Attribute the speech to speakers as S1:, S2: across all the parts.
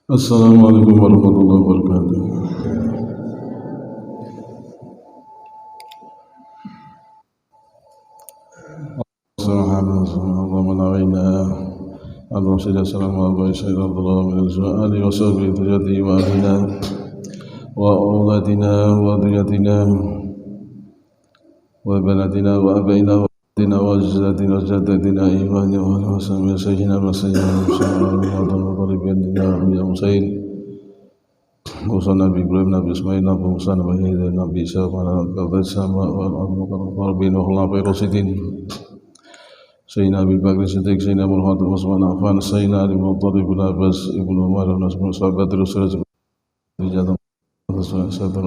S1: Assalamualaikum warahmatullahi wabarakatuh. اللهم نعينا اللهم صل وسلم على سيدنا الله من آله وصحبه ذريته وأهلنا وأولادنا وذريتنا وبناتنا وأبائنا وأمهاتنا وأجدادنا وجداتنا إيماننا وحسن سيدنا وسيدنا وسيدنا وصلنا بإبراهيم نبي إسماعيل نبي موسى نبي عيسى نبي عيسى ونبي السماء والأرض والأرضين والخلفاء الراشدين سيدنا أبي بكر الصديق سيدنا أبو الخطاب عثمان عفان سيدنا علي بن أبي طالب بن عباس ابن عمر وناس من صحابة رسول الله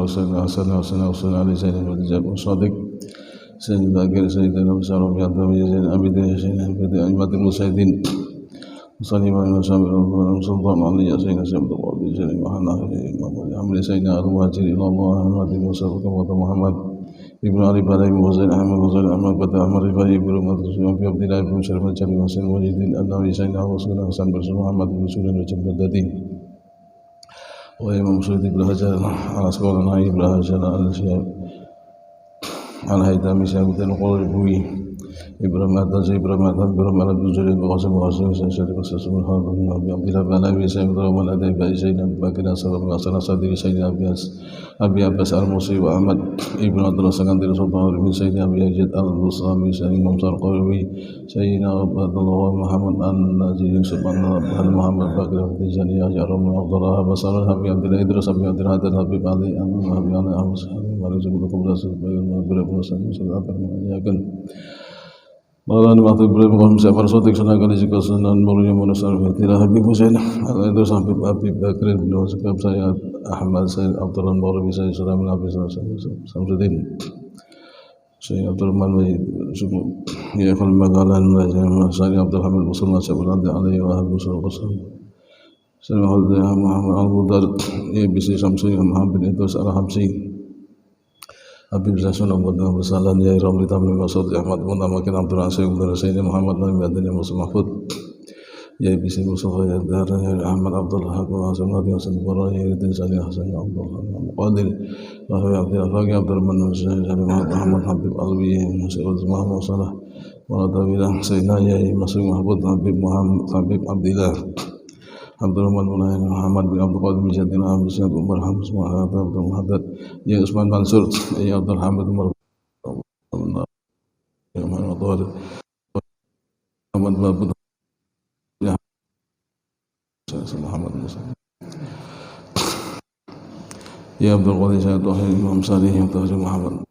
S1: سيدنا حسن علي سيدنا الجابر الصادق سيدنا بكر سيدنا أبو سعد بن عبد سيدنا أبي داود سيدنا أئمة المجاهدين صلى الله عليه وسلم سلطان علي سيدنا عبد الله بن سيدنا محمد سيدنا المهاجر إلى الله محمد بن محمد ابن علي بن ابي وزير احمد وزير احمد بن احمد رفاعي بن مسعود في عبد الله بن شرف الجليل وحسين وجدين النبي سيدنا رسول الله حسن بن محمد بن سليمان وجبل الدين وامام مسعود بن حجر على اسكول النهي بن حجر على الشيخ على هيثم شيخ بن قلبوي إبراهيم أدنى إبراهيم أدنى إبراهيم على بن زريد وقاسم وقاسم سيد قاسم الحافظ بن أبي عبد الله بن أبي سعيد رحمه الله أدنى سيدنا أبي بكر أسر بن أسر صديق سيدنا أبي عباس الموصي وأحمد ابن عبد الله سكندري سلطان بن سيدنا أبي يزيد البصري سيدنا ممسار قوي سيدنا عبد الله محمد النجي سبحان محمد بكر بن جنيا جرم عبد الله بصر أبي عبد الله إدريس أبي عبد الله هذا أبي علي أبي علي أمس مالك زبد قبل سبعين بريء سنة سبعة permulaan Maulana Waktu Ibrahim Qawm Syafar Sotik Sunan Kali Jika Sunan Mulia Munasar Fatila Habib Hussein Al-Idris Habib Bakri bin Wasikab Sayyid Ahmad Sayyid Abdullah Mawrabi Sayyid Sulam Nabi Samsudin Sayyid Abdurrahman Wahid Ya Khul Magalan Sayyid Abdul Hamid Musulman Syabul Adi Alayhi wa Habib Musul Qasam Sayyid Muhammad Al-Mudar Ya Bisi Samsui Muhammad bin Idris Al-Hamsi Habib Zasun Abu Dhabi Salan Ya Ramli Tamim Masud Ahmad Munamakin Abdul Asyik Abdul Sayyidina Muhammad Nabi Adanya Musa Mahfud Ya Bisi Musafa Ya Dara Ya Ahmad Abdullah Hakim Hasan Nabi Hasan Barah Ya Ridin Salih Hasan Abdullah Muqadir Wahai Abdul Faqih Abdul Rahman Muhammad Habib Alwi Musayyid Muhammad Salah Waladawila Sayyidina Ya Masud Mahfud Habib Abdillah Abdurrahman Mulai Muhammad bin Abdul Qadir bin Jadil Ahmad bin Umar Hamz Muhammad Abdul Muhaddad Ya Usman Mansur Ya Abdul Hamid Umar Ya Muhammad Talib Muhammad Babud Ya Muhammad Musa Ya Abdul Qadir Syed Wahid Imam Salih Ya Tahir Muhammad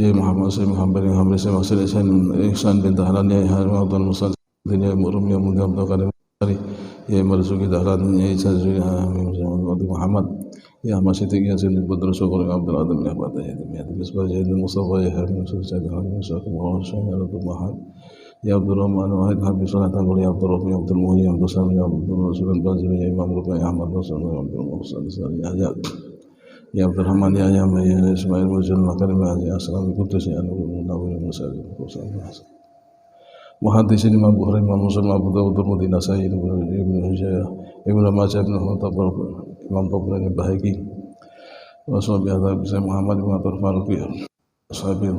S1: Ya Muhammad Sayyid Muhammad bin Hamid Sayyid Maksud Ihsan bin Tahlan Ya Harim Abdul Musa Ya Mu'rum Ya Muhammad Abdul Qadir Ya Marzuki Dahlan Ya Isazri Muhammad Ya Masyidik Ya Sayyid Badr Syukur Abdul Adam Ya Fatah Ya Bismillah Ya Mustafa Ya Harim Sayyid Harim Sayyid Muhammad Ya Abdul Mahad Ya Abdul Rahman Wahid Habib Salah Tanggul Ya Abdul Rahman Ya Abdul Muhyi Ya Abdul Salam Ya Abdul Rasulun Bazir Ya Imam Rukai Ahmad Rasul Ya Abdul Muhsan Ya Ajad Ya Abdul Rahman Ya Ayam Ya Ismail Mujal Makarim Ya Aslam Kudus Ya Anur Nawir Musalim Muhaddisin Imam Bukhari Imam Muslim Abu Dawud Mudina Sayyid Ibn Hujayah Ibn Majah Ibn Mutabbar Imam Tabrani Bahaki wa sahabi hadha Sayyid Muhammad Ibn Atar Faruqi sahabi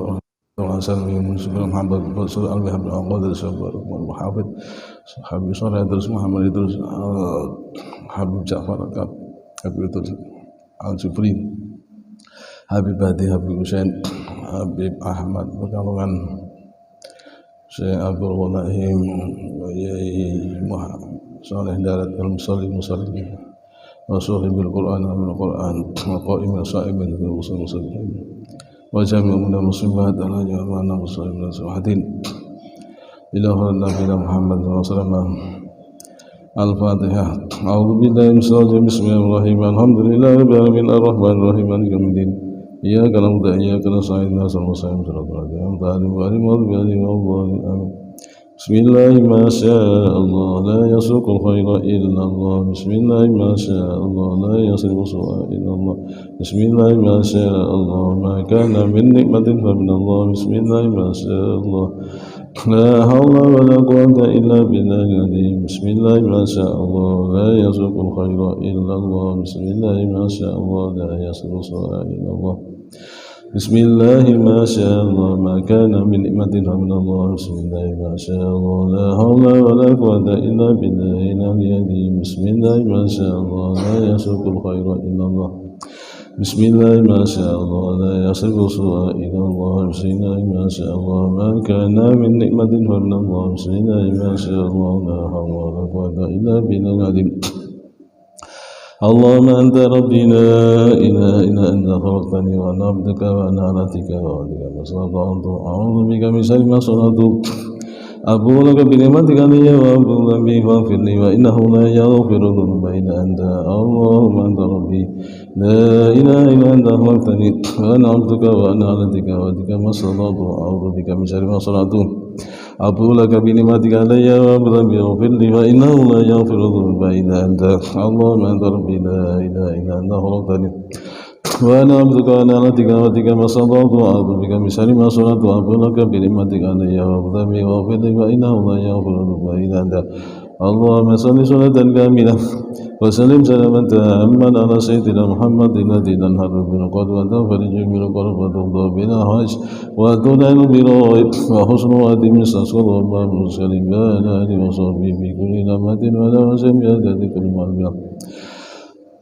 S1: Hasan bin Muslim Muhammad bin Rasul Al-Wahab Al-Qadir Sahabat Al-Muhafid Habib Salih Idris Muhammad Idris Habib Ja'far Habib Idris Al-Jufri Habib Hadi Habib Hussein Habib Ahmad Pekalongan Syekh Abdul Walaim Yai Muhammad Salih Darat Al-Musallim Musallim wa Suhibil Quran Amin Quran wa Qa'im Sa'imin Usul Muslim wa Jami'u Muslimat ala Jama'ana Muslimin Suhadin Ilahul Nabi Muhammad SAW Al-Fatihah A'udhu Billahi Misalajim Bismillahirrahmanirrahim Alhamdulillahi Rabbil Alamin Ar-Rahman Ar-Rahim Maliki Yawmiddin Iyyaka na'budu wa iyyaka nasta'in ihdinas siratal mustaqim Bismillah ma syaa Allah la yasuqul khaira illa Allah Bismillah ma syaa Allah la yasrifu su'a illa Allah Bismillah ma syaa Allah ma kana min nikmatin fa min Allah Bismillah ma syaa Allah la hawla wa la quwwata illa billahil azim بسم الله ما شاء الله لا يسوق الخير إلا الله بسم الله ما شاء الله لا يسوق السوء إلا الله بسم الله ما شاء الله ما كان من نعمة فمن الله بسم الله ما شاء الله لا حول ولا قوة إلا بالله العلي العظيم بسم الله ما شاء الله لا يسوق الخير إلا الله بسم الله ما شاء الله لا يصرف السوء إلى الله بسم الله ما شاء الله ما كان من نعمة فمن الله بسم الله ما شاء الله لا حول ولا قوة إلا بالله العظيم اللهم أنت ربي لا إله إلا أنت خلقتني وأنا عبدك وأنا على عهدك ووعدك ما استطعت أعوذ بك من شر ما صنعت أبو لك بنعمتك علي وأبو ذنبي فاغفر لي وإنه لا يغفر الذنوب إلا أنت اللهم أنت ربي لا إله إلا أنت خلقتني وأنا عبدك وأنا على عهدك ووعدك ما استطعت أعوذ بك من شر ما صنعت أبو لك بنعمتك علي وأبو ذنبي فاغفر لي وإنه لا يغفر الذنوب إلا أنت اللهم أنت ربي لا إله إلا أنت خلقتني وأنا عبدك وأنا على عهدك ووعدك ما استطعت أعوذ بك من شر ما صنعت أبو لك بنعمتك علي وأبو ذنبي فاغفر لي وإنه لا يغفر الذنوب إلا أنت اللهم صل صلاة كاملة وسلم سلاما تاما على سيدنا محمد الذي تنهض بالقدر وتنفرج بالقرب وتفضى بلا حاج وتنال بالغيب وحسن وادم استسقط الله المرسلين وعلى آله وصحبه في كل لمحة ونفس بعدد كل معلومة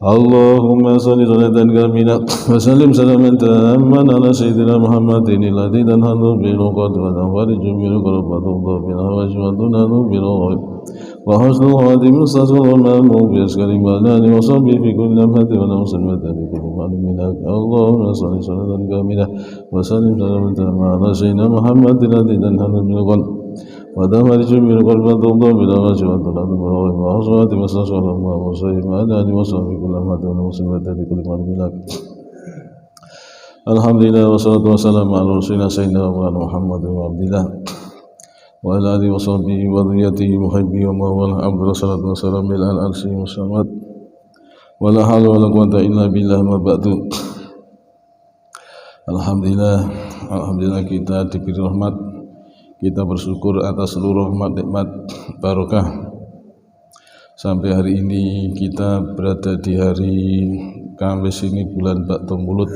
S1: اللهم صل صلاة كاملة وسلم سلاما تاما على سيدنا محمد الذي تنهض بالقدر وتنفرج بالقرب وتفضى بلا حاج وتنال بالغيب وحسن الخاتم استسقط المأمون بأشكال مالان وصبي في كل لمحة ونفس المدى كل معلوم لك اللهم صل صلاة كاملة وسلم سلاما تاما على سيدنا محمد الذي تنهض بالقلب وتنفرج بالقلب وتفضى بلا حاج وتنال بالغيب وحسن الخاتم استسقط المأمون وصبي مالان وصبي في كل لمحة ونفس المدى كل معلوم لك الحمد لله والصلاة والسلام على رسولنا سيدنا محمد وعبد الله وعلى آله وصحبه وذريته محبي وما هو العبد والصلاة والسلام إلى العرش والسماوات ولا حول ولا قوة إلا بالله ما بعد. Alhamdulillah kita diberi rahmat, kita bersyukur atas seluruh nikmat barokah. Sampai hari ini kita berada di hari Kamis ini bulan Ba'tu Mulud,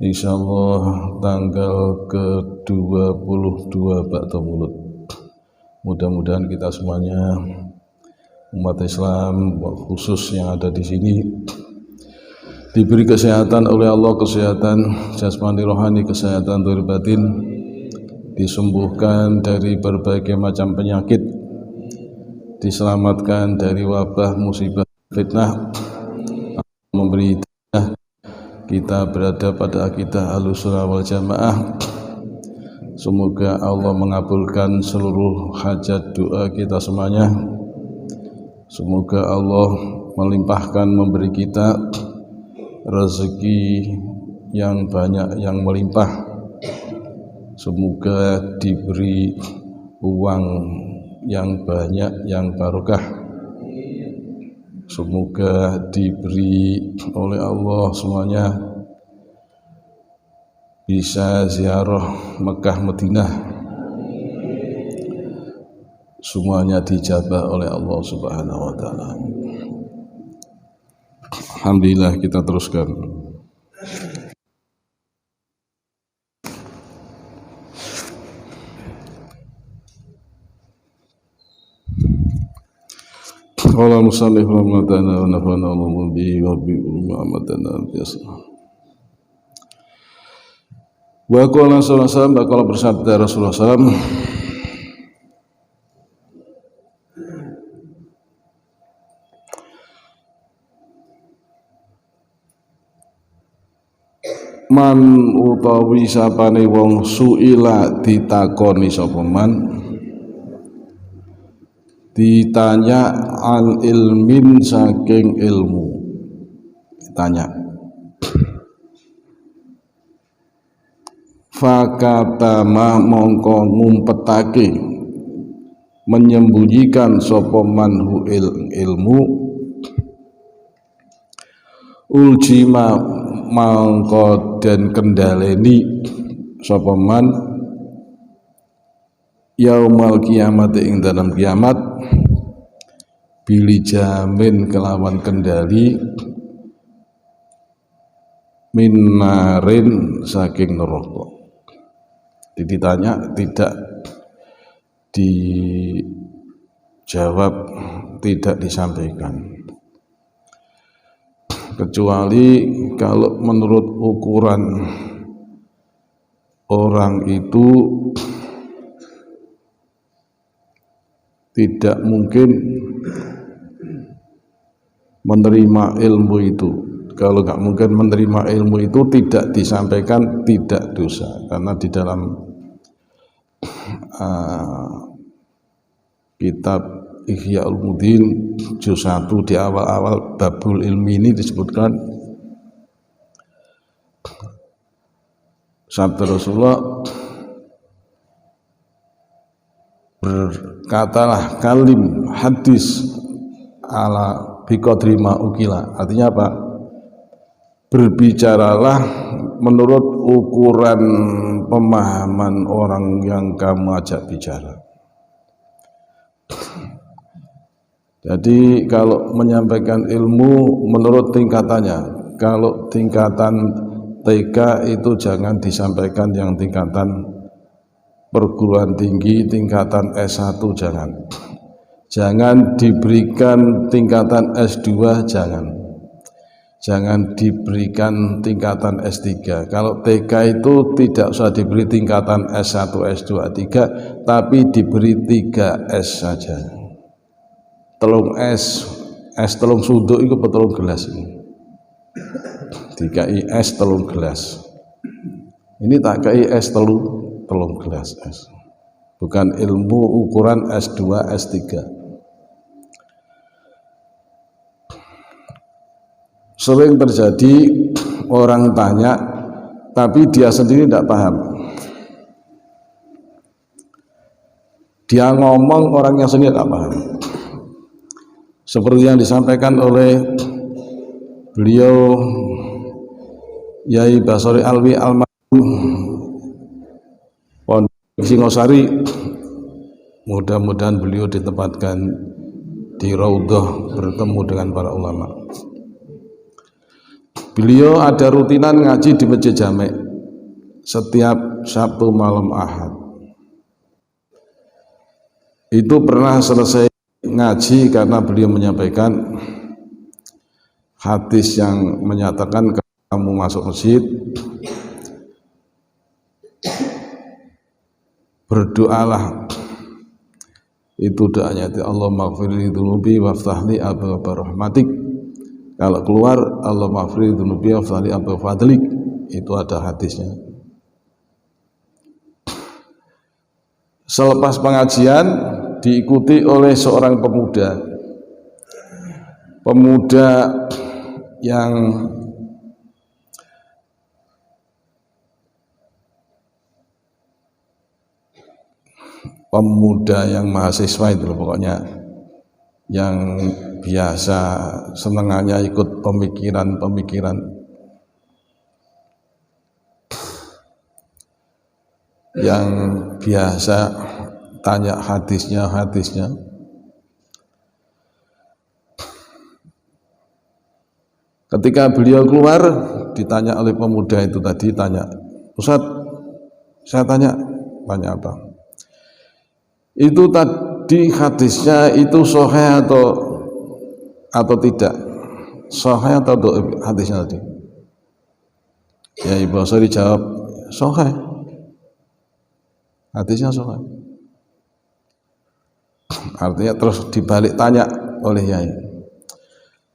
S1: insyaallah tanggal ke-22 Ba'tu Mulud. Mudah-mudahan kita semuanya umat Islam khusus yang ada di sini diberi kesehatan oleh Allah, kesehatan jasmani rohani, kesehatan zahir batin, disembuhkan dari berbagai macam penyakit, diselamatkan dari wabah, musibah, fitnah, memberi hidayah, kita berada pada akidah Ahlussunnah wal Jamaah. Semoga Allah mengabulkan seluruh hajat doa kita semuanya. Semoga Allah melimpahkan, memberi kita rezeki yang banyak, yang melimpah. Semoga diberi uang yang banyak, yang barokah. Semoga diberi oleh Allah semuanya bisa ziarah Mekah Madinah, semuanya dijabah oleh Allah Subhanahu wa taala. Alhamdulillah, kita teruskan. Qala musannif rahimahullah wa nafa'ana Allahu bihi wa bi Muhammadana biasa. Wa qala sallallahu alaihi wasallam, bakal bersabda Rasulullah SAW, man utawi sapane wong suila ditakoni sapa man, ditanya al ilmin saking ilmu, ditanya fakatama mongko ngumpetake, menyembunyikan sapa man hu ilmu, uljima mangko den kendaleni sapa man yaumal kiamat ing dalam kiamat, bili jamin kelawan kendali minarin saking neraka. Ditanya tidak dijawab, tidak disampaikan, kecuali kalau menurut ukuran orang itu tidak mungkin menerima ilmu itu. Kalau nggak mungkin menerima ilmu itu, tidak disampaikan, tidak dosa. Karena di dalam kitab Ihya Ulumuddin juz 1 di awal-awal babul ilmi ini disebutkan sabda Rasulullah, berkatalah kalim hadis ala biqadri ma ukila. Artinya apa? Berbicaralah menurut ukuran pemahaman orang yang kamu ajak bicara. Jadi kalau menyampaikan ilmu menurut tingkatannya. Kalau tingkatan TK itu jangan disampaikan yang tingkatan perguruan tinggi, tingkatan S1 jangan. Jangan diberikan tingkatan S2, jangan diberikan tingkatan S3. Kalau TK itu tidak usah diberi tingkatan S1, S2, S3, tapi diberi 3S saja. Telung S telung suduk itu telung gelas ini. 3I S telung gelas. Ini tak kei S telung gelas S. Bukan ilmu ukuran S2, S3. Sering terjadi orang tanya tapi dia sendiri tidak paham. Dia ngomong, orang yang sendiri tidak paham. Seperti yang disampaikan oleh beliau Yai Basori Alwi Almarhum Pondok Singosari, mudah-mudahan beliau ditempatkan di Raudhah bertemu dengan para ulama. Beliau ada rutinan ngaji di Masjid Jamek setiap Sabtu malam Ahad. Itu pernah selesai ngaji karena beliau menyampaikan hadis yang menyatakan kamu masuk masjid berdoalah, itu doanya Allah maghfirli dzunubi waftahli abwaaba rahmatik. Kalau keluar Allah maghfirli dzunubi waftahli abwaaba fadlik, itu ada hadisnya. Selepas pengajian diikuti oleh seorang pemuda yang mahasiswa itu loh, pokoknya yang biasa senengannya ikut pemikiran yang biasa tanya hadisnya. Ketika beliau keluar, ditanya oleh pemuda itu tadi, tanya, Ustadz, saya tanya apa? Itu tadi hadisnya itu sahih atau tidak? Sahih atau dhaif hadisnya tadi? Ya Ibu Basri jawab, sahih. Hadisnya sahih. Artinya terus dibalik tanya oleh Yai,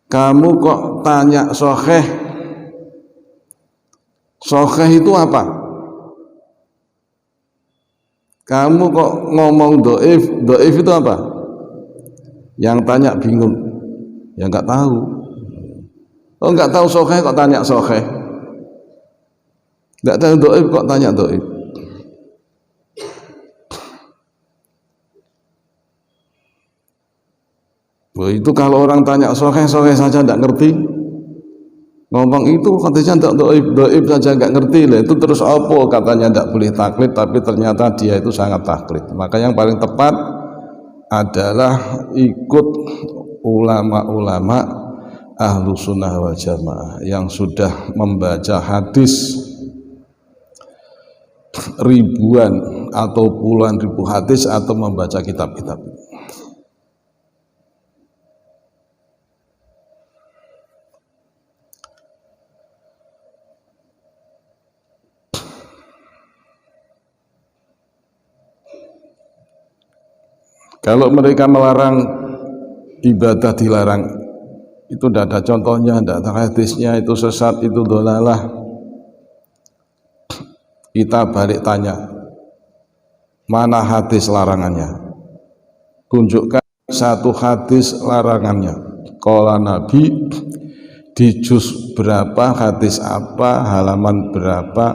S1: kamu kok tanya sahih? Sahih itu apa? Kamu kok ngomong dhaif? Dhaif itu apa? Yang tanya bingung, ya nggak tahu. Oh nggak tahu sahih kok tanya sahih? Nggak tahu dhaif kok tanya dhaif? Itu kalau orang tanya sahih saja tidak ngerti, ngomong itu katanya dhaif saja nggak ngerti lah, itu terus apa katanya tidak boleh taklid, tapi ternyata dia itu sangat taklid. Maka yang paling tepat adalah ikut ulama-ulama ahlu sunnah wal jamaah yang sudah membaca hadis ribuan atau puluhan ribu hadis atau membaca kitab-kitab. Kalau mereka melarang ibadah dilarang, itu tidak ada contohnya, tidak ada hadisnya, itu sesat, itu dolalah. Kita balik tanya, mana hadis larangannya? Tunjukkan satu hadis larangannya. Qala Nabi di juz berapa, hadis apa, halaman berapa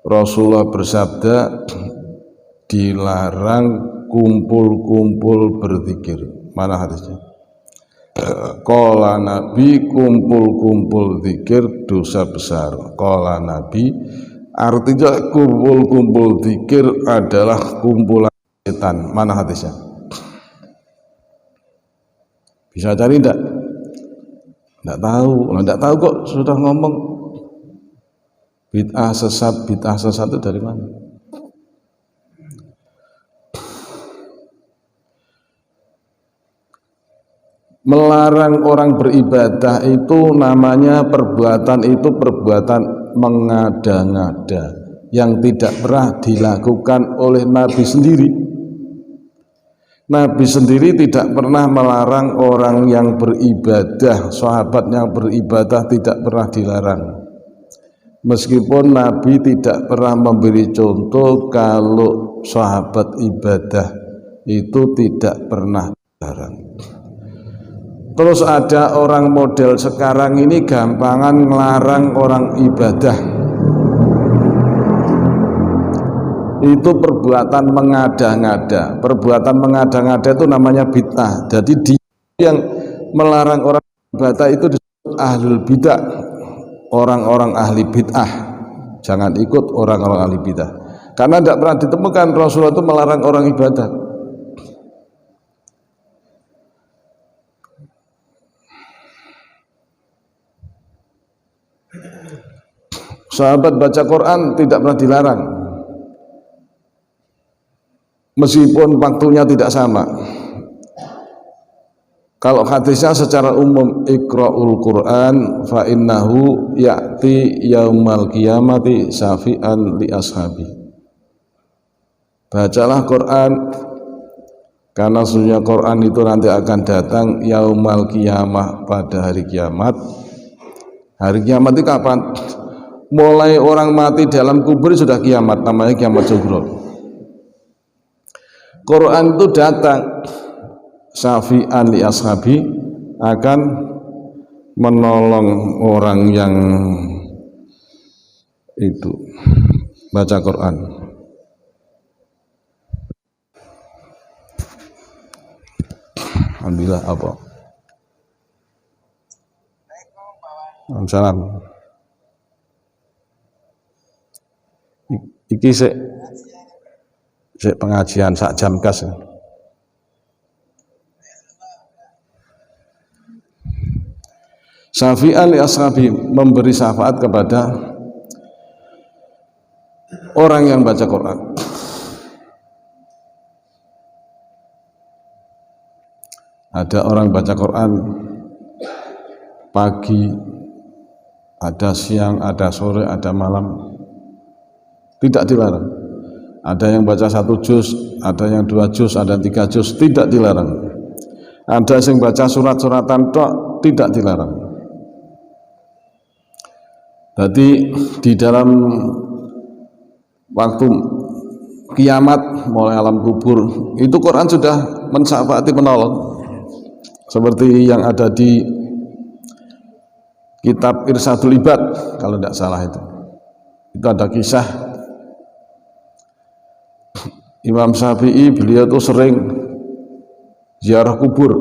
S1: Rasulullah bersabda dilarang kumpul-kumpul berzikir. Mana hadisnya? Qala Nabi kumpul-kumpul zikir dosa besar. Qala Nabi artinya kumpul-kumpul zikir adalah kumpulan setan. Mana hadisnya? Bisa cari enggak? Enggak tahu. Enggak tahu kok sudah ngomong bid'ah sesat itu dari mana? Melarang orang beribadah itu namanya perbuatan mengada-ngada yang tidak pernah dilakukan oleh Nabi sendiri. Nabi sendiri tidak pernah melarang orang yang beribadah, sahabat yang beribadah tidak pernah dilarang. Meskipun Nabi tidak pernah memberi contoh kalau sahabat ibadah itu tidak pernah dilarang. Terus ada orang model sekarang ini gampangan ngelarang orang ibadah. Itu perbuatan mengada-ngada. Perbuatan mengada-ngada itu namanya bid'ah. Jadi dia yang melarang orang ibadah itu disebut ahlul bid'ah, orang-orang ahli bid'ah. Jangan ikut orang-orang ahli bid'ah. Karena tidak pernah ditemukan Rasulullah itu melarang orang ibadah. Sahabat baca Quran tidak pernah dilarang, meskipun waktunya tidak sama. Kalau hadisnya secara umum, iqra'ul Quran fa innahu ya'ti yaumal qiyamati syafi'an li ashabi. Bacalah Quran karena sesungguhnya Quran itu nanti akan datang yaumal qiyamah, pada hari kiamat. Hari kiamat itu kapan? Mulai orang mati dalam kubur sudah kiamat, namanya kiamat sughra. Quran itu datang syafi'an li ashabi, akan menolong orang yang itu baca Quran. Alhamdulillah apa? Waalaikumsalam. Iki sik pengajian sak jam kas. Syafi'an li ashabi, memberi syafaat kepada orang yang baca Quran. Ada orang baca Quran pagi, ada siang, ada sore, ada malam, tidak dilarang. Ada yang baca 1 juz, ada yang 2 juz, ada 3 juz, tidak dilarang. Ada yang baca surat-suratan tok, tidak dilarang. Jadi di dalam waktu kiamat, mulai alam kubur, itu Quran sudah mensyafaati, menolong. Seperti yang ada di kitab Irsadul Ibad, kalau tidak salah itu ada kisah Imam Syafi'i, beliau tuh sering ziarah kubur.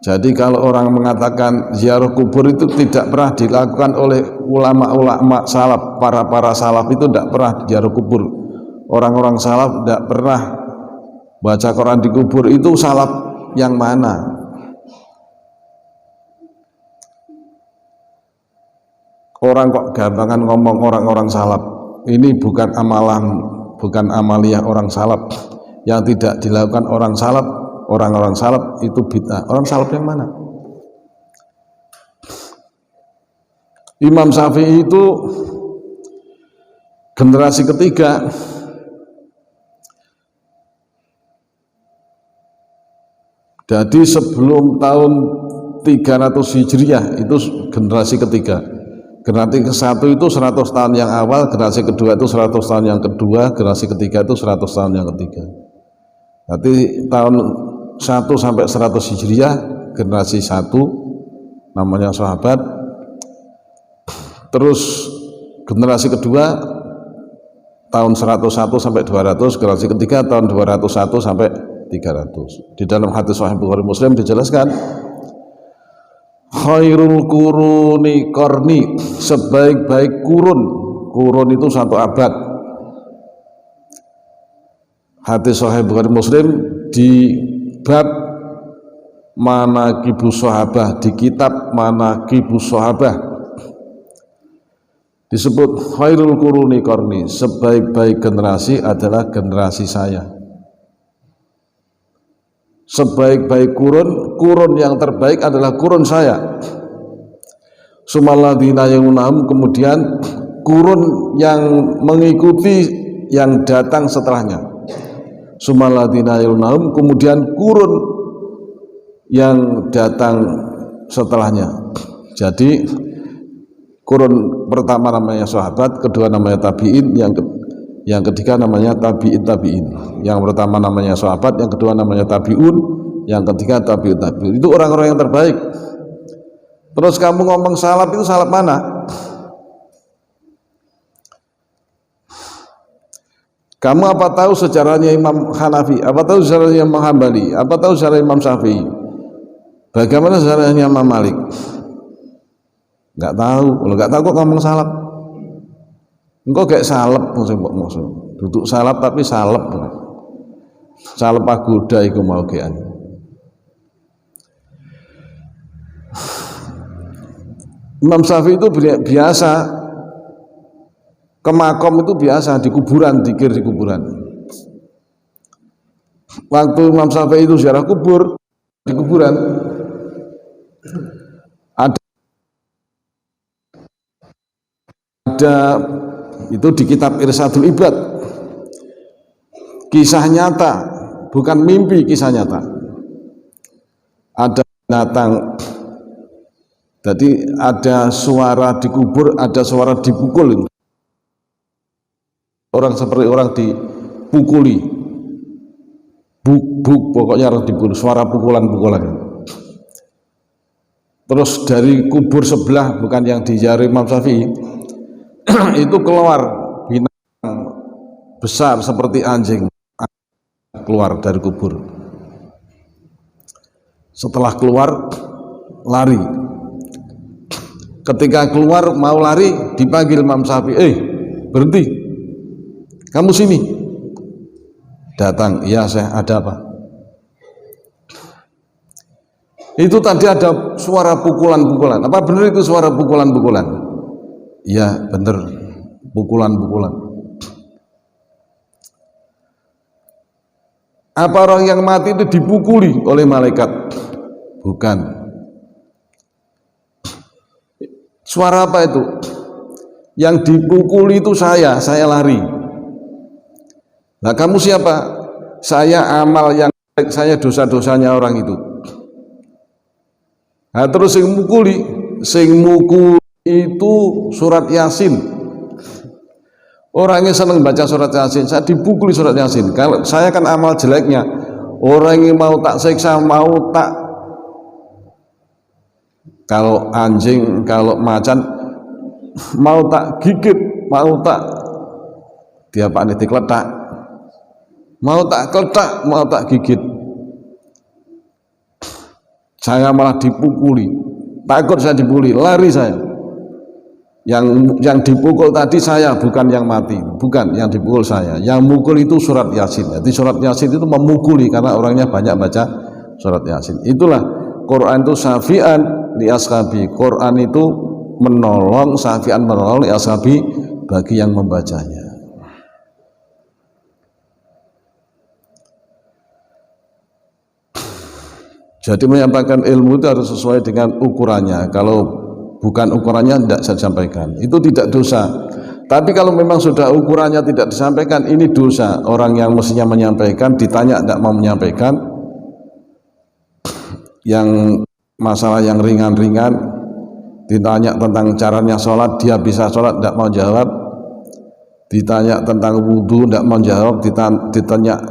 S1: Jadi kalau orang mengatakan ziarah kubur itu tidak pernah dilakukan oleh ulama-ulama salaf, para salaf itu tidak pernah ziarah kubur. Orang-orang salaf tidak pernah baca Quran di kubur, itu salaf yang mana? Orang kok gampangan ngomong orang-orang salaf. Ini bukan amaliyah orang salaf. Yang tidak dilakukan orang salaf, orang-orang salaf itu bid'ah. Orang salaf yang mana? Imam Syafi'i itu generasi ketiga. Jadi sebelum tahun 300 Hijriah itu generasi ketiga. Generasi ke-1 itu 100 tahun yang awal, generasi kedua itu 100 tahun yang kedua, generasi ketiga itu 100 tahun yang ketiga. Nanti tahun 1 sampai 100 Hijriah generasi 1 namanya sahabat. Terus generasi kedua tahun 101 sampai 200, generasi ketiga tahun 201 sampai 300. Di dalam hadis Sahih Bukhari Muslim dijelaskan, khairul quruni qarni, sebaik-baik kurun itu 1 abad. Hadis Sahih Bukhari Muslim di bab Manaqibus Sahabah, di kitab Manaqibus Sahabah disebut khairul quruni qarni, sebaik-baik generasi adalah generasi saya. Sebaik-baik kurun yang terbaik adalah kurun saya. Sumalladzina yalunahum, kemudian kurun yang mengikuti yang datang setelahnya. Sumalladzina yalunahum, kemudian kurun yang datang setelahnya. Jadi kurun pertama namanya sahabat, kedua namanya tabi'in, yang ketiga namanya tabi'in. Yang pertama namanya sahabat, yang kedua namanya tabi'un, yang ketiga tabi'un. Itu orang-orang yang terbaik. Terus kamu ngomong salaf, itu salaf mana? Kamu apa tahu sejarahnya Imam Hanafi? Apa tahu sejarahnya Imam Hambali? Apa tahu sejarah Imam Syafi'i? Bagaimana sejarahnya Imam Malik? Enggak tahu. Kalau enggak tahu kok ngomong salaf. Engkau kayak salep maksud. Duduk salap tapi salep. Salep pagoda iku mau gean. Imam Syafi'i itu biasa ke makom, itu biasa di kuburan, zikir di kuburan. Waktu Imam Syafi'i itu ziarah kubur di kuburan, ada itu di kitab Irsadul Ibad, kisah nyata, bukan mimpi, kisah nyata. Ada binatang, jadi ada suara dikubur, ada suara dipukul. Orang seperti orang dipukuli, buk pokoknya harus dipukul, suara pukulan-pukulan. Terus dari kubur sebelah, bukan yang diziarahi Imam Syafi'i, itu keluar binatang besar seperti anjing, keluar dari kubur. Setelah keluar, lari. Ketika keluar mau lari, dipanggil Imam Syafi'i, berhenti, kamu sini. Datang, iya saya, ada apa? Itu tadi ada suara pukulan-pukulan. Apa benar itu suara pukulan-pukulan? Iya benar, pukulan-pukulan. Apa orang yang mati itu dipukuli oleh malaikat? Bukan. Suara apa itu? Yang dipukuli itu saya lari. Nah kamu siapa? Saya amal yang baik, saya dosa-dosanya orang itu. Nah terus sing mukuli itu surat Yasin. Orangnya senang baca surat Yasin, saya dipukuli surat Yasin. Kalau saya kan amal jeleknya, orang yang mau tak siksa, mau tak, kalau anjing, kalau macan, mau tak gigit, mau tak dia panik dikletak, mau tak kletak, mau tak gigit. Saya malah dipukuli, takut saya dipukuli, lari saya. Yang dipukul tadi saya, bukan yang mati, bukan yang dipukul saya. Yang mukul itu surat Yasin. Jadi surat Yasin itu memukuli karena orangnya banyak baca surat Yasin. Itulah Quran itu syafi'an li ashabi. Quran itu menolong, syafi'an menolong li ashabi bagi yang membacanya. Jadi menyampaikan ilmu itu harus sesuai dengan ukurannya. Kalau bukan ukurannya tidak saya sampaikan. Itu tidak dosa. Tapi kalau memang sudah ukurannya tidak disampaikan, ini dosa. Orang yang mestinya menyampaikan ditanya tidak mau menyampaikan. Yang masalah yang ringan-ringan, ditanya tentang caranya sholat, dia bisa sholat tidak mau jawab. Ditanya tentang wudhu tidak mau jawab.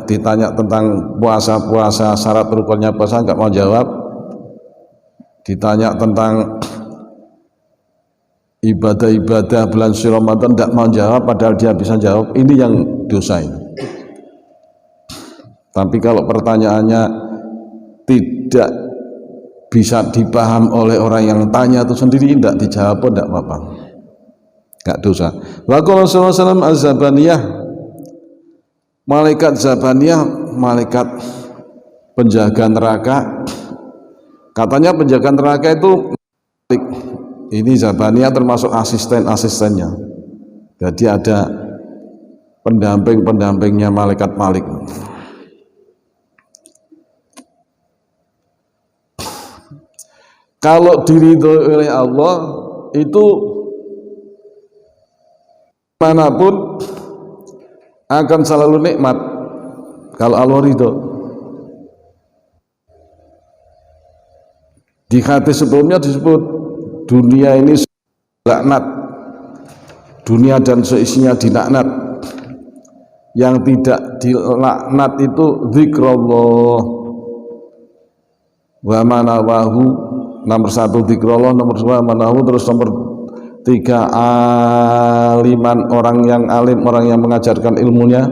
S1: Ditanya tentang puasa syarat rukunnya puasa nggak mau jawab. Ditanya tentang ibadah-ibadah bulan suci Ramadan tidak mau jawab, padahal dia bisa jawab. Ini yang dosa ini. Tapi kalau pertanyaannya tidak bisa dipaham oleh orang yang tanya itu sendiri, tidak dijawab pun tidak apa-apa, nggak dosa. Wa qala sallallahu alaihi wasallam az-zabaniyah, malaikat zabaniyah, malaikat penjaga neraka. Katanya penjaga neraka itu ini zabaniyah termasuk asisten-asistennya. Jadi ada pendamping-pendampingnya malaikat Malik. Kalau diridhoi oleh Allah itu manapun akan selalu nikmat. Kalau Allah ridho. Di hadis sebelumnya disebut dunia ini laknat, dunia dan seisinya dilaknat. Yang tidak dilaknat itu zikrullah wa manawahu. Nomor 1 zikrullah, nomor 2 manahu, terus nomor 3 aliman, orang yang alim, orang yang mengajarkan ilmunya.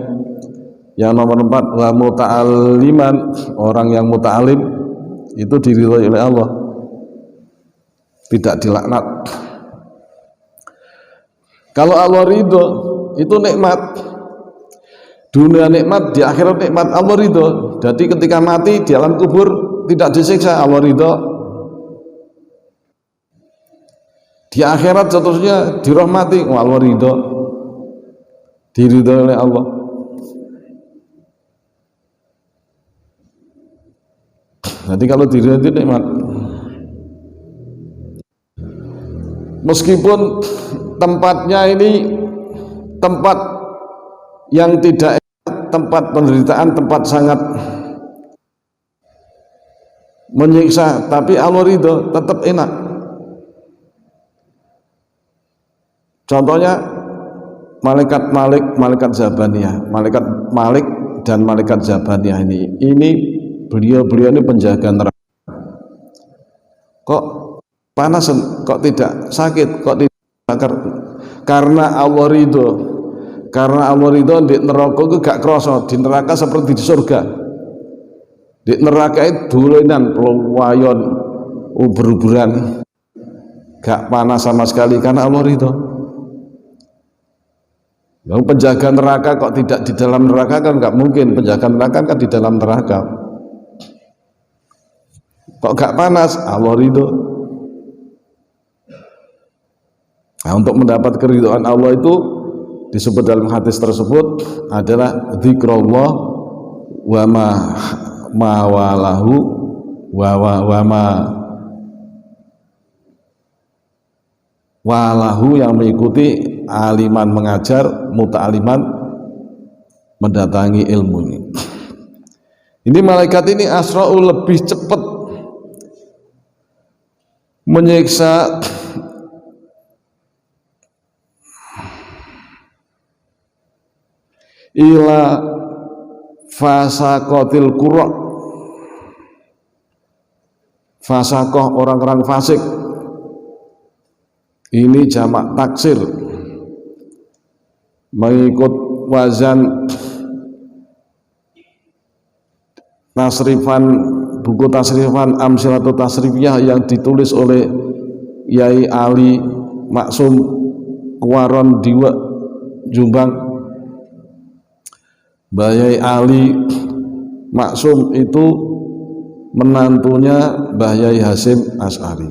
S1: Yang nomor 4 wa muta'alliman, orang yang muta'alim, itu diridhoi oleh Allah, tidak dilaknat. Kalau Allah ridho itu nikmat, dunia nikmat, di akhirat nikmat. Allah ridho, jadi ketika mati di alam kubur tidak disiksa, Allah ridho. Di akhirat seterusnya dirahmati, Allah ridho, diridhoi oleh Allah. Jadi kalau diridhoi itu nikmat. Meskipun tempatnya ini tempat yang tidak enak, tempat penderitaan, tempat sangat menyiksa, tapi Allah ridho, tetap enak. Contohnya malaikat Malik, malaikat Zabaniyah, malaikat Malik dan malaikat Zabaniyah ini beliau ini penjaga neraka. Kok panas, kok tidak sakit, kok tidak bakar? Karena Allah ridho. Karena Allah ridho, di neraka itu gak kroso, di neraka seperti di surga. Di neraka itu dolanan, peluwayon, uber-uberan, gak panas sama sekali karena Allah ridho. Yang penjaga neraka kok tidak di dalam neraka, kan nggak mungkin. Penjaga neraka kan di dalam neraka. Kok gak panas? Allah ridho. Nah, untuk mendapat keridhaan Allah itu disebut dalam hadis tersebut adalah zikrullah wa ma walahu wa ma walahu, yang mengikuti aliman mengajar, muta'aliman mendatangi ilmu ini. Ini malaikat ini asra'u, lebih cepat menyiksa ila fasakotil qura, fasakoh orang-orang fasik. Ini jamak taksir, mengikut wazan tasrifan, buku tasrifan Amsilatu Tasrifiyah yang ditulis oleh Yai Ali Maksum Kuaron Diwa Jombang. Yai Ali Maksum itu menantunya Mbah Yai Hasyim Asy'ari.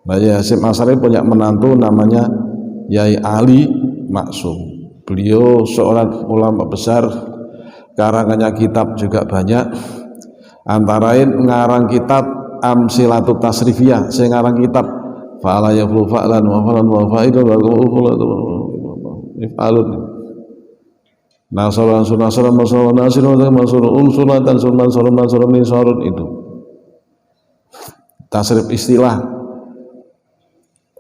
S1: Mbah Yai Hasyim Asy'ari punya menantu namanya Yai Ali Maksum. Beliau seorang ulama besar, karangannya kitab juga banyak. Antara lain ngarang kitab Amsilatut Tasrifiyah, saya ngarang kitab fa'ala yaflu fa'lan wa fa'lan wa fa'idun wa if'alun nasaran sunasaran masaran nasirun masaran unsulatan sunan masaran nisarun, itu tasrif istilah.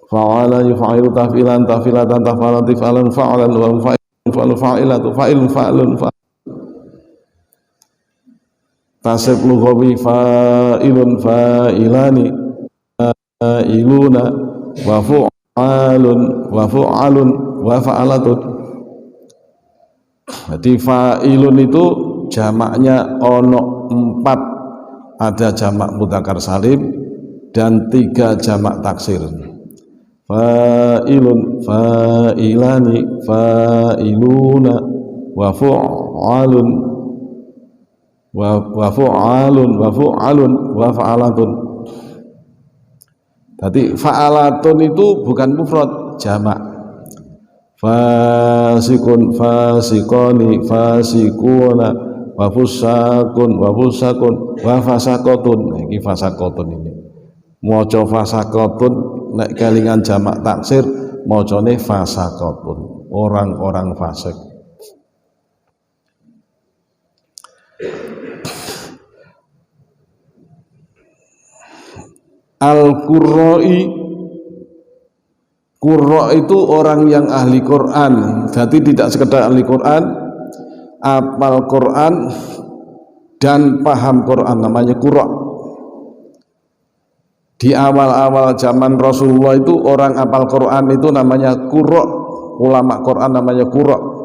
S1: Fa'ala yufa'ilu taf'ilan taf'ilatan taf'alan tif'alan fa'alan wa fa'ilun fa'ilatu fa'ilun fa'alun tasrif lughawi fa'ilun fa'ilani fa'iluna wa fu'alun wa fu'alun wa fa'alatun. Jadi fa'ilun itu jamaknya ono 4, ada jamak mudzakkar salim dan 3 jamak taksir. Fa'ilun fa'ilani fa'iluna wa fu'alun wa fu'alun wa fa'alatun. Jadi fa'alatun itu bukan mufrad, jamak. Fasikun fasikoni fasikuna wa fusakun wa fusakun wa fasakotun. Ini fasakotun ini. Maca fasakotun nek kelingan jamak taksir macane fasakotun, orang-orang fasik. Al-Qurra'i, Qurra itu orang yang ahli Quran. Jadi tidak sekedar ahli Quran, apal Quran dan paham Quran, namanya Qurra. Di awal-awal zaman Rasulullah itu orang apal Quran itu namanya Qurra, ulama Quran namanya Qurra.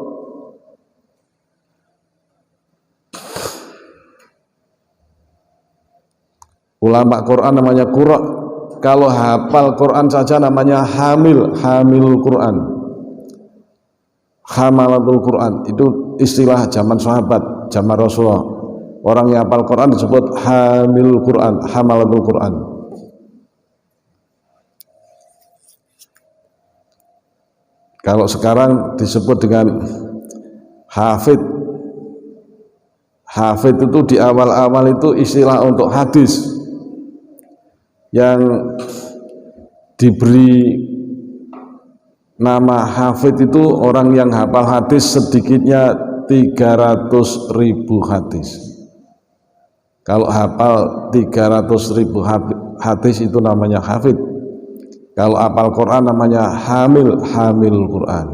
S1: Ulama Quran namanya Qurra. Kalau hafal Quran saja namanya hamilul Quran, hamalatul Quran. Itu istilah zaman sahabat, zaman Rasulullah. Orang yang hafal Quran disebut hamilul Quran, hamalatul Quran. Kalau sekarang disebut dengan hafid. Hafid itu di awal-awal itu istilah untuk hadis. Yang diberi nama hafid itu orang yang hafal hadis sedikitnya 300.000 hadis. Kalau hafal 300.000 hadis itu namanya hafid. Kalau hafal Quran namanya hamil Quran.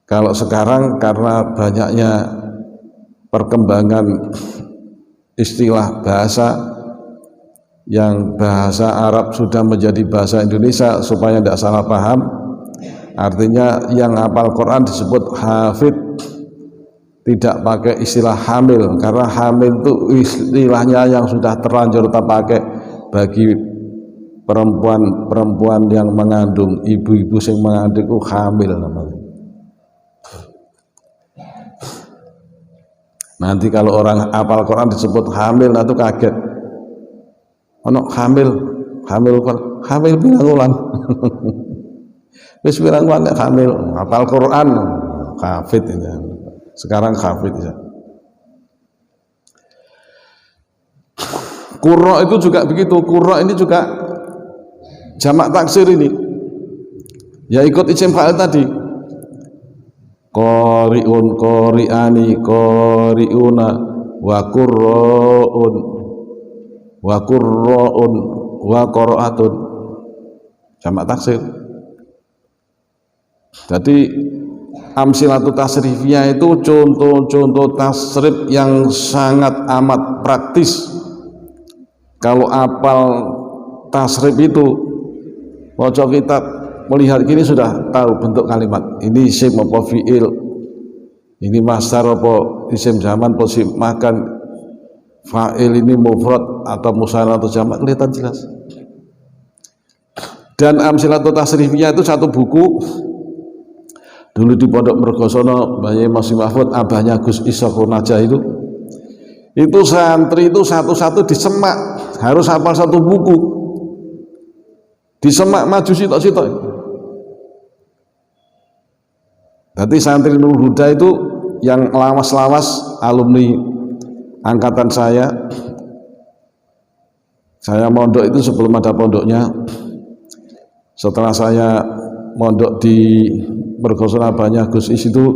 S1: Kalau sekarang karena banyaknya perkembangan istilah bahasa, yang bahasa Arab sudah menjadi bahasa Indonesia, supaya tidak salah paham, artinya yang hafal Quran disebut hafid, tidak pakai istilah hamil, karena hamil itu istilahnya yang sudah terlanjur kita pakai bagi perempuan yang mengandung, ibu-ibu yang mengandung itu hamil namanya. Nanti kalau orang hafal Quran disebut hamil, nah itu kaget. Ono hamil bilang ulang. Wis bilang ulang hamil, hafal Quran, hafid ini. Sekarang hafid ya. Qurra itu juga begitu. Qurra ini juga jamak taksir ini. Ya ikut isim fa'il tadi. Qari'un, qari'ani, qari'una, wa qurra'un, wa qurra'un, wa qira'atun. Jamak taksir. Jadi amsilatut tasrifiyah itu contoh-contoh tasrif yang sangat amat praktis. Kalau apal tasrif itu, maca kitab melihat gini sudah tahu bentuk kalimat ini isim apa fiil, ini masdar apa isim zaman apa isim makan, fa'il ini mufrad atau musanna atau jamak, kelihatan jelas. Dan amsilatut tasrifiyah itu satu buku Dulu di Pondok Mergosono, Bayi Masih Mahfud, abahnya Gus Ishaq Naja itu santri itu satu-satu disemak, harus hafal satu buku, disemak maju sitok-sitok. Jadi santri Nur Huda itu yang lawas-lawas, alumni angkatan saya mondok itu sebelum ada pondoknya. Setelah saya mondok di Mergosono banyak Gus Is itu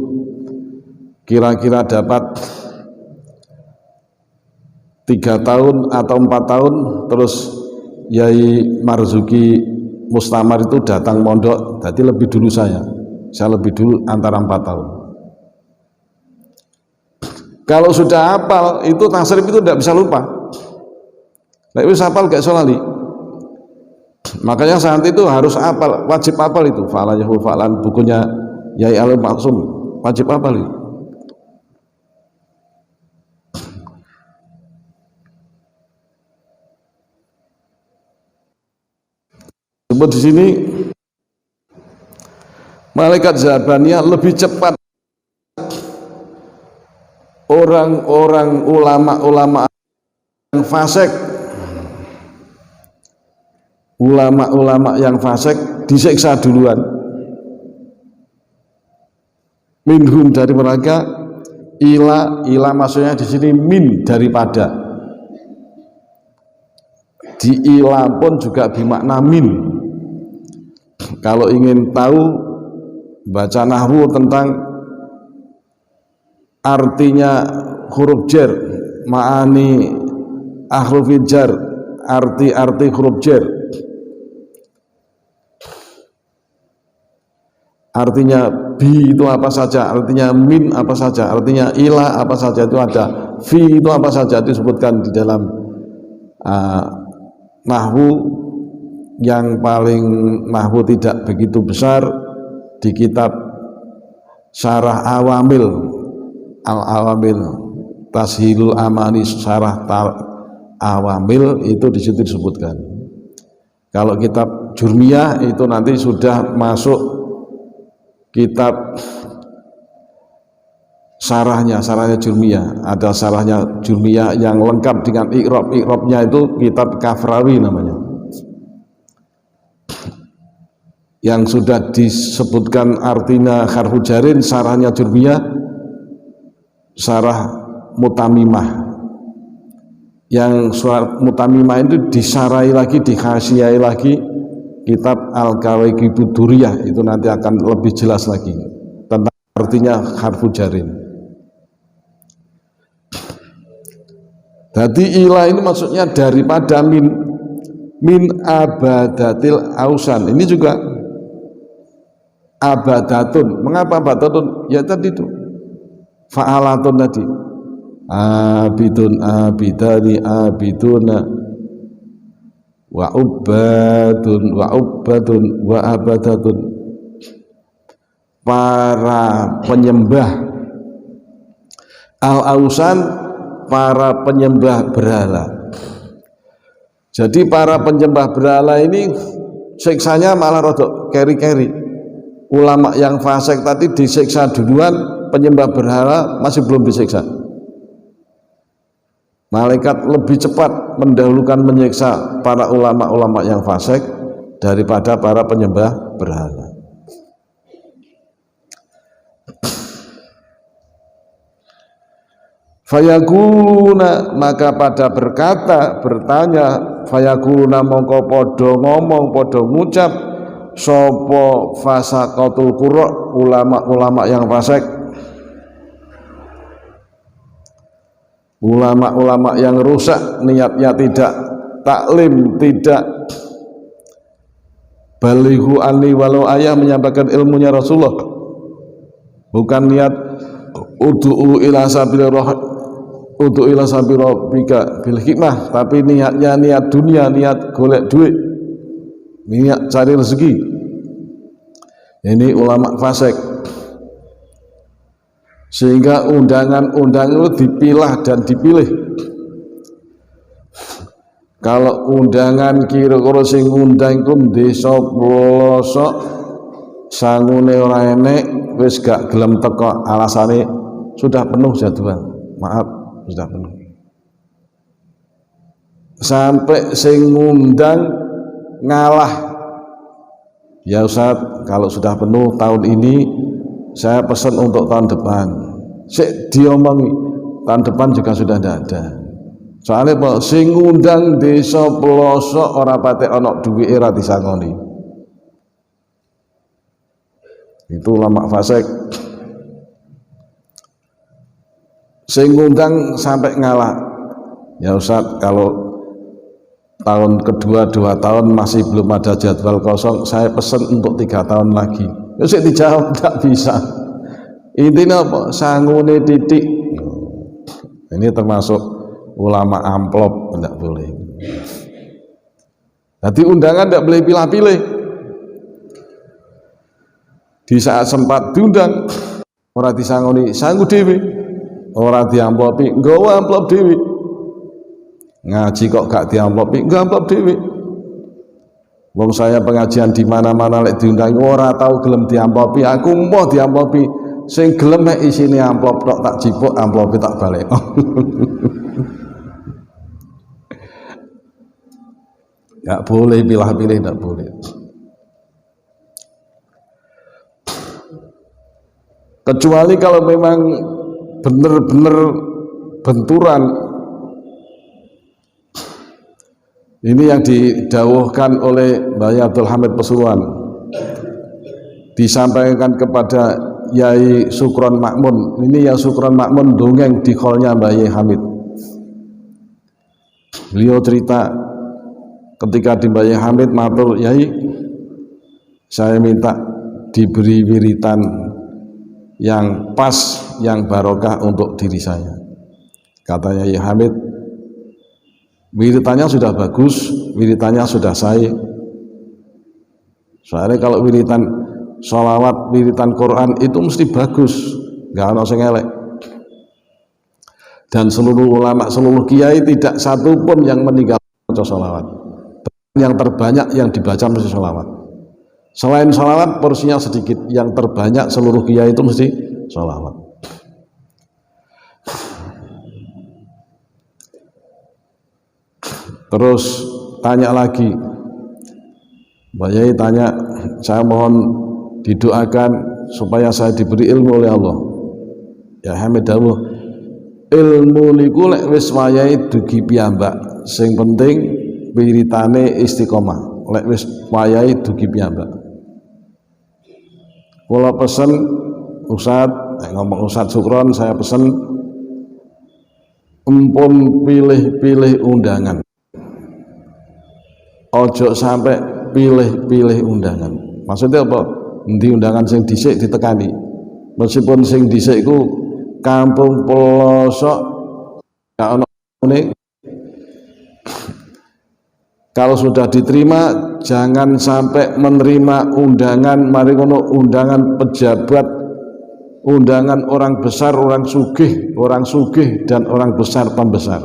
S1: kira-kira dapat 3 tahun atau 4 tahun, terus Yai Marzuki Mustamar itu datang mondok, jadi lebih dulu saya lebih dulu antara 4 tahun. Kalau sudah hafal itu tasrif itu tidak bisa lupa. Nek wis hafal gak iso lali. Makanya santri itu harus hafal, wajib hafal itu. Fa'ala yahu fa'lan, bukunya Yai Al Maksum, wajib hafal itu. Sebut di sini malaikat Zabaniyah lebih cepat orang-orang ulama-ulama yang fasik, ulama-ulama yang fasik disiksa duluan. Minhum dari mereka, ila maksudnya di sini min daripada. Di ila pun juga bermakna min. Kalau ingin tahu baca nahwu tentang artinya huruf jar, ma'ani ahrufil jar, arti-arti huruf jar, artinya bi itu apa saja, artinya min apa saja, artinya ila apa saja, itu ada fi itu apa saja, disebutkan di dalam nahwu. Yang paling nahwu tidak begitu besar di kitab Syarah Awamil Al-Awamil Tashilul Amani, Syarah Awamil itu di situ disebutkan. Kalau kitab Jurmiyah itu nanti sudah masuk kitab syarahnya Jurmiyah. Ada syarahnya Jurmiyah yang lengkap dengan i'rab-i'rabnya, itu kitab Kafrawi namanya. Yang sudah disebutkan artinya harfu jarin, syarahnya Jurmiyah, syarah Mutamimah. Yang surat Mutamimah itu disarai lagi, dikhasiai lagi kitab Al-Kawaikibud Duriyah, itu nanti akan lebih jelas lagi tentang artinya harfu jarin. Jadi ilah ini maksudnya daripada min abadatil ausan. Ini juga abadatun. Mengapa abadatun? Ya tadi itu fa'alatun tadi, abidun abidani abiduna wa ubbadun wa abadatun, para penyembah, al-ausan para penyembah berhala. Jadi para penyembah berhala ini siksanya malah rodok keri-keri. Ulama yang fasik tadi disiksa duluan, penyembah berhala masih belum disiksa. Malaikat lebih cepat mendahulukan menyiksa para ulama-ulama yang fasik daripada para penyembah berhala. Fayakuluna, maka pada bertanya, fayakuluna mongko podo ngomong, podo ngucap, sopo fasaqatul qurra, ulama-ulama yang fasik, ulama-ulama yang rusak, niatnya tidak taklim, tidak balighu anni walau ayah, menyampaikan ilmunya Rasulullah, bukan niat ud'u ila sabil rabbika bil hikmah, tapi niatnya niat dunia, niat golek duit, niat cari rezeki. Ini ulama fasik. Sehingga undangan-undangan itu dipilah dan dipilih. Kalau undangan kira-kira sing ngundang iku desa pelosok sangune ora enek wis gak gelem teko, alasane sudah penuh jadwal, maaf sudah penuh. Sampai sing ngundang ngalah, ya Ustaz kalau sudah penuh tahun ini saya pesan untuk tahun depan. Sik diomongi tahun depan juga sudah tidak ada. Soalnya Pak sing ngundang desa pelosok ora patek ana duwike ra disangoni. Itu ulama fasik. Sing ngundang sampai ngalah. Ya Ustaz kalau tahun kedua 2 tahun masih belum ada jadwal kosong, saya pesan untuk 3 tahun lagi. Ya sik dijawab tak bisa. Intinya apa? Sangune titik. Ini termasuk ulama amplop, tidak boleh. Jadi undangan tidak boleh pilih-pilih. Di saat sempat diundang, orang disangoni sanggup dewi, orang diamplopi, nggawa amplop dewi. Ngaji kok gak diamplopi, nggak amplop dewi. Wong saya pengajian di mana-mana lek diundang ora tahu gelem diamplopi, aku mau diamplopi. Sing gelem mek isine amplop tok tak jipuk, amplope tak balik. Gak boleh pilih-pilih, gak boleh. Kecuali kalau memang benar-benar benturan. Ini yang didawuhkan oleh Mbah Abdul Hamid Pasuruan, disampaikan kepada Yai Sukron Makmun. Ini ya Sukron Makmun dongeng di kolnya Mbah Yai Hamid. Beliau cerita ketika di Mbah Yai Hamid matur, Yai saya minta diberi wiritan yang pas, yang barokah untuk diri saya. Kata Yai Hamid, wiritannya sudah bagus, wiritannya sudah saya. Soalnya kalau wiritan sholawat, wiritan Quran itu mesti bagus, nggak ada yang elek. Dan seluruh ulama, seluruh kiai tidak satu pun yang meninggalkan sholawat. Yang terbanyak yang dibaca mesti sholawat. Selain sholawat porsinya sedikit, yang terbanyak seluruh kiai itu mesti sholawat. Terus tanya lagi, Mbak Yai tanya, saya mohon didoakan supaya saya diberi ilmu oleh Allah. Ya Hamid dawuh, ilmu niku lek wis wayahe dugi piyambak, sing penting wiritane istiqomah. Lek wis wayahe dugi piyambak. Kula pesen Ustaz, ngomong Ustaz Sukron, saya pesen empun pilih-pilih undangan. Ojo sampai pilih-pilih undangan. Maksudnya apa? Di undangan sing dhisik ditekani. Meskipun sing dhisik iku kampung pelosok gak ono ngene. Kalau sudah diterima, jangan sampai menerima undangan mari ngono, undangan pejabat, undangan orang besar, orang sugih dan orang besar pembesar.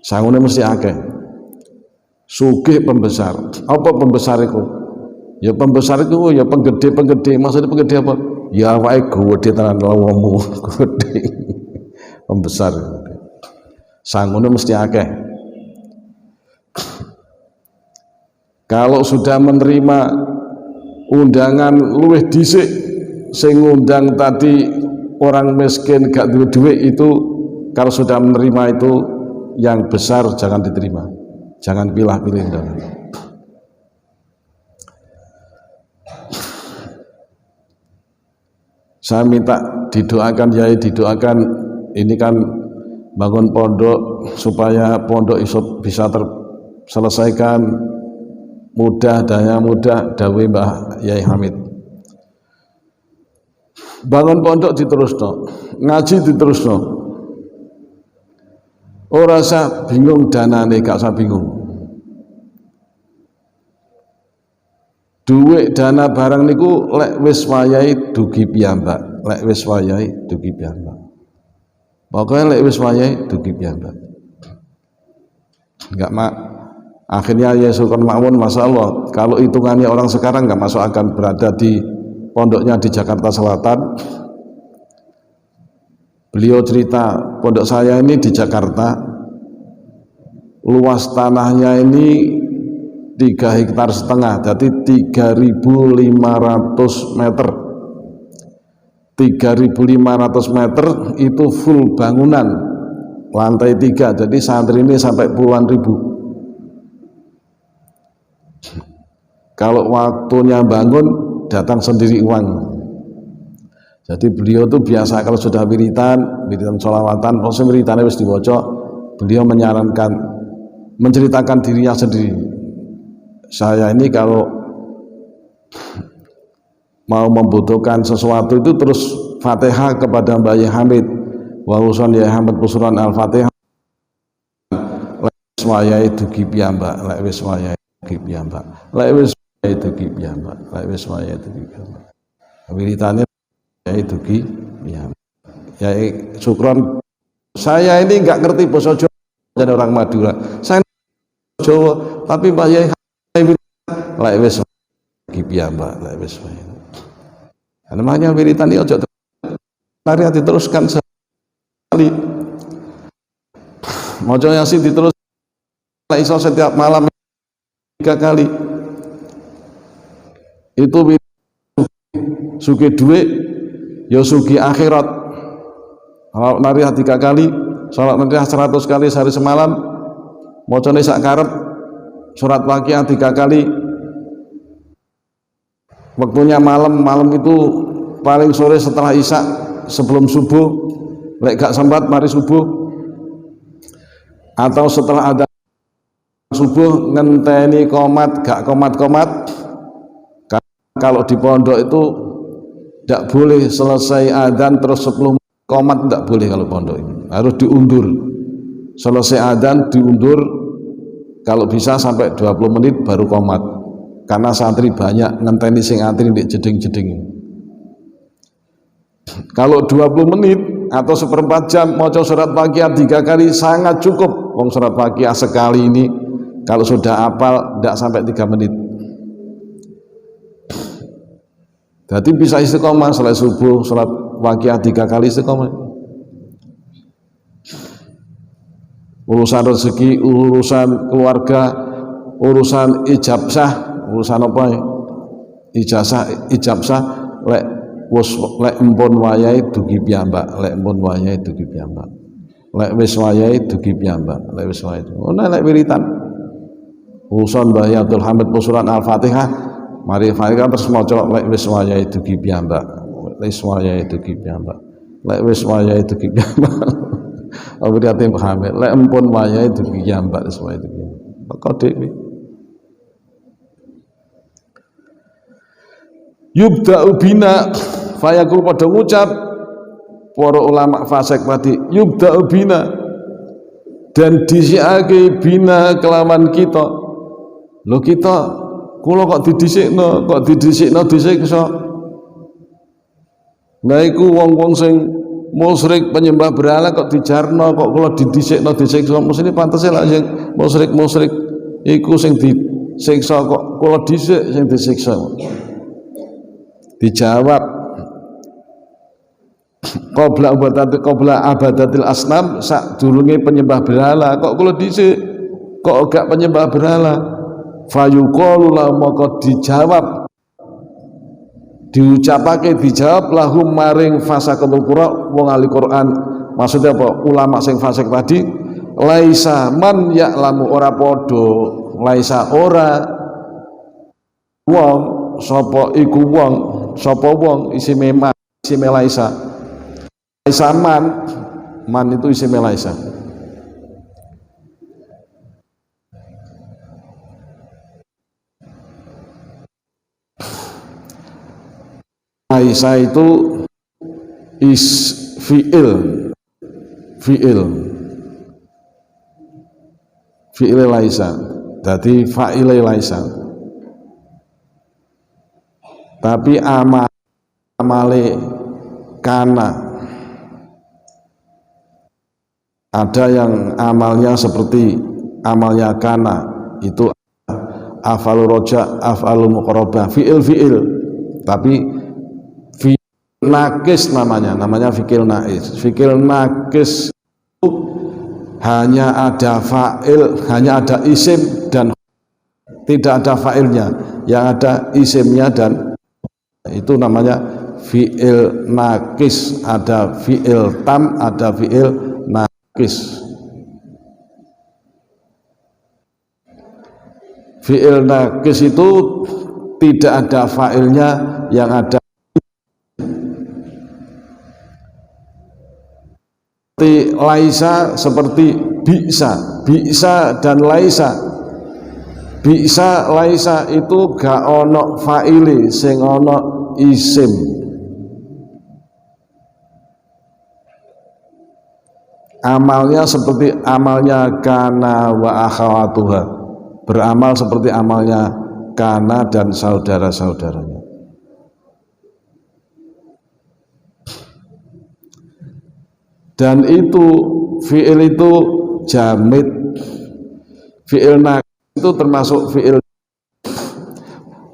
S1: Sangune mesti akeh. Sugih pembesar. Apa pembesar itu? Ya pembesar itu ya penggede. Maksudnya penggede apa? Ya awake gede tenan lawamu, gede. Pembesar. Sangune mesti akeh. Kalau sudah menerima undangan luwih dhisik, sing ngundang tadi orang miskin gak duwe duit, itu kalau sudah menerima itu yang besar jangan diterima. Jangan pilih-pilih undangan. Saya minta didoakan, Yai, didoakan, ini kan bangun pondok supaya pondok bisa terselesaikan mudah, daya mudah, dawuh Mbah Yai Hamid. Bangun pondok diterusno, ngaji diterusno. Ora usah bingung danane, gak usah bingung. Duit dana barang niku lek wis wayahe dugi piyambak, lek wis wayahe dugi piyambak. Pokoknya lek wis wayahe dugi piyambak. Akhirnya ya Sultan Ma'mun, Masya Allah, kalau hitungannya orang sekarang nggak masuk akan berada di pondoknya di Jakarta Selatan. Beliau cerita, pondok saya ini di Jakarta, luas tanahnya ini 3,5 hektar, jadi 3.500 meter. 3.500 meter itu full bangunan, lantai 3, jadi santri ini sampai puluhan ribu. Kalau waktunya bangun datang sendiri uang. Jadi beliau tuh biasa kalau sudah wiritan sholawatan, proses wiritannya wis diwaca, beliau menyarankan, menceritakan dirinya sendiri. Saya ini kalau mau membutuhkan sesuatu itu terus Fatihah kepada Mbak Yai Hamid, wa uson Yai Hamid Pusuran Al-Fatihah. Lek wis wayahe dugi piyambak, lek wis wayahe dugi piyambak, lek wis itu piyambak, lek wis wayahe dugi piyambak. Wiritane ya itu piyambak. Ya syukron. Saya ini enggak ngerti bahasa Jawa, jadi orang Madura. Saya Jawa, tapi Mbak Yai lek wis dugi piyambak, lek wis wayahe. Namanya wiritan iki aja lari diteruskan sekali. Maca Yasin diterus iso setiap malam 3 kali. Itu sugi duit ya sugi akhirat. Kalau nariah 3 kali, sholat nariah 100 kali sehari semalam, mocone sak karep, surat Waqiah 3 kali. Waktunya malam itu paling sore setelah isya, sebelum subuh, lek gak sempat mari subuh, atau setelah ada subuh ngenteni komat, gak komat-komat. Kalau di pondok itu tidak boleh selesai adzan terus 10 komat, tidak boleh kalau pondok ini, harus diundur. Selesai adzan diundur, kalau bisa sampai 20 menit baru komat, karena santri banyak ngenteni sing antri di jeding-jeding. Kalau 20 menit atau seperempat jam mau surat Waqiah 3 kali sangat cukup. Wong surat Waqiah sekali ini kalau sudah hafal tidak sampai 3 menit. Jadi bisa istiqomah setelah subuh surat Waqiah 3 kali istiqomah. Urusan rezeki, urusan keluarga, urusan ijabsah, urusan apa ya? Ijabsah lek empun wayahe dugi piyambak, lek empun wayahe dugi piyambak, lek wis wayahe dugi piyambak, lek wis wayahe. Ono lek wiritan urusan Mbah Abdul Hamid Pusuran Al-Fatihah, mari Fatihah terus maca lek wis wayahe dugi piyambak, lek wis wayahe dugi piyambak, lek wis wayahe dugi piyambak. Apa dite Hamid, lek empun wayahe dugi piyambak, wis wayahe dugi. Kok dhewe yubda'u bina fayakul pada ngucap para ulama fasik tadi, yubda'u bina, dan disiake bina kelawan kita. Lho kita kula kok didisikno disiksa. Nah iku wong-wong sing musyrik penyembah berhala kok dijarno, kok kula didisikno disiksa. Mesti pantese lah sing musyrik iku sing disiksa, kok kula dhisik sing disiksa. Dijawab, qabla abadatil asnam, sak durunge penyembah berhala kok kula dhisik, kok gak penyembah berhala. Fayuqalu la, maka dijawab, diucapake, dijawab lahum maring fasaqul Qur'an, wong ahli Qur'an. Maksudnya apa? Ulama sing fasik tadi, laisa man ya'lamu, ora padha, laisa ora wong, sapa iku wong, sapa wong isime man, isime laisa. Laisa man itu isime laisa. Laisa itu is fi'il laisa, jadi fa'ile laisa. Tapi amale kana, ada yang amalnya seperti amalnya kana, itu afalu roja, afalu muqarabah, fiil, tapi fiil nakis namanya fiil nakis. Fiil nakis itu hanya ada fa'il, hanya ada isim dan tidak ada fa'ilnya, yang ada isimnya, dan itu namanya fiil nakis. Ada fiil tam, ada fiil nakis. Fi'il nakis itu tidak ada fa'ilnya, yang ada seperti laisa, seperti bisa dan laisa. Bisa laisa itu gak ono fa'ili, sing ono isim. Amalnya seperti amalnya kana wa akhawatuha, beramal seperti amalnya kana dan saudara-saudaranya. Dan itu fi'il itu jamid. Fi'il nakis itu termasuk fi'il,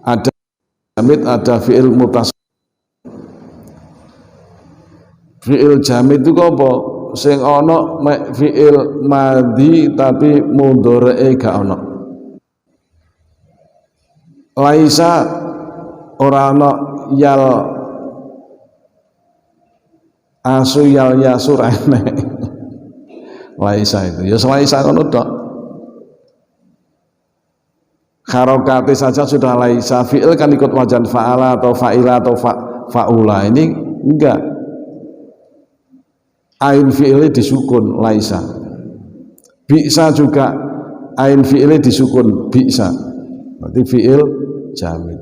S1: ada jamid, ada fi'il mutas. Fi'il jamid itu apa? Sing ono fi'il madhi tapi mudhari'e gak ono. Laisa ora ana yal asu yal yasur enek. Laisa itu ya laisa ngono tok. Harokati saja sudah laisa. Fi'il kan ikut wajan fa'ala atau fa'ila atau fa'ula. Ini enggak. Ain fi'ilnya disukun laisa. Bisa juga ain fi'ilnya disukun bisa. Berarti fi'il jamid.